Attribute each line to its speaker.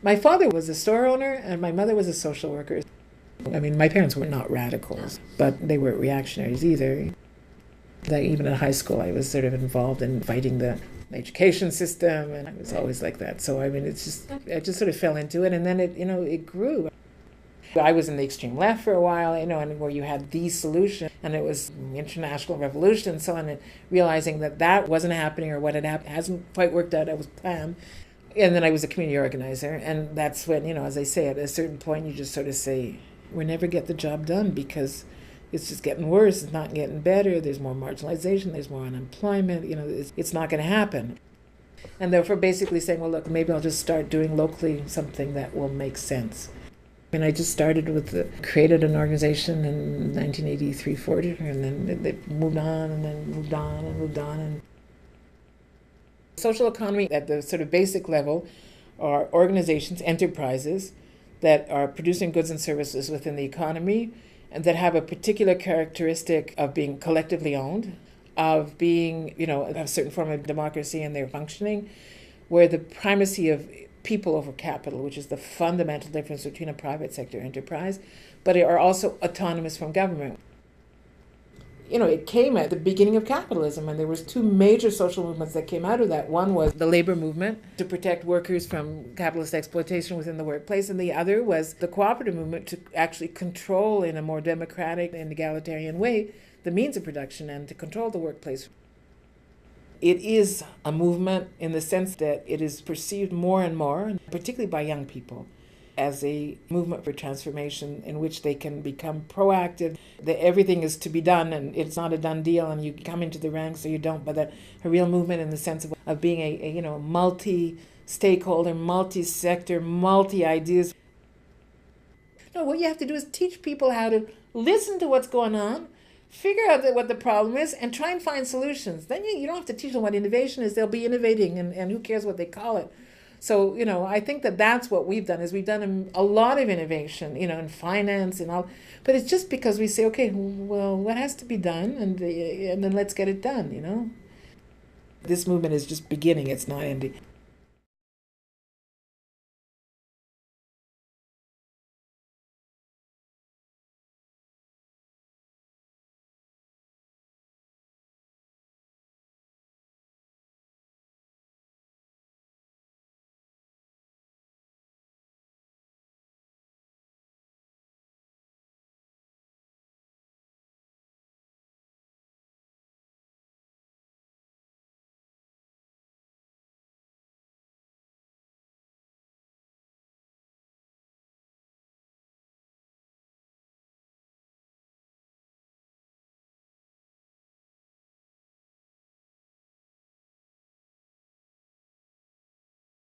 Speaker 1: My father was a store owner and my mother was a social worker. I mean, my parents were not radicals, but they weren't reactionaries either. Like, even in high school, I was sort of involved in fighting the education system, and I was always like that. So, I mean, I just sort of fell into it, and then it grew. I was in the extreme left for a while, and where you had the solution, and it was international revolution and so on, and realizing that wasn't happening, or what had happened hasn't quite worked out as planned. And then I was a community organizer, and that's when, as I say, at a certain point, you just sort of say, we'll never get the job done because it's just getting worse, it's not getting better, there's more marginalization, there's more unemployment, it's not going to happen. And therefore basically saying, well, look, maybe I'll just start doing locally something that will make sense. And I just started created an organization in 1983-40, and then they moved on and then moved on and moved on. And social economy at the sort of basic level are organizations, enterprises that are producing goods and services within the economy and that have a particular characteristic of being collectively owned, of being, a certain form of democracy in their functioning, where the primacy of people over capital, which is the fundamental difference between a private sector enterprise, but are also autonomous from government. It came at the beginning of capitalism, and there was two major social movements that came out of that. One was the labor movement to protect workers from capitalist exploitation within the workplace, and the other was the cooperative movement to actually control in a more democratic and egalitarian way the means of production and to control the workplace. It is a movement in the sense that it is perceived more and more, particularly by young people, as a movement for transformation in which they can become proactive, that everything is to be done and it's not a done deal and you come into the ranks or you don't, but that a real movement in the sense of being a multi-stakeholder, multi-sector, multi-ideas. No, what you have to do is teach people how to listen to what's going on, figure out what the problem is, and try and find solutions. Then you don't have to teach them what innovation is. They'll be innovating, and who cares what they call it. So, I think that's what we've done, is we've done a lot of innovation, in finance and all. But it's just because we say, okay, well, what has to be done? And then let's get it done, This movement is just beginning. It's not ending.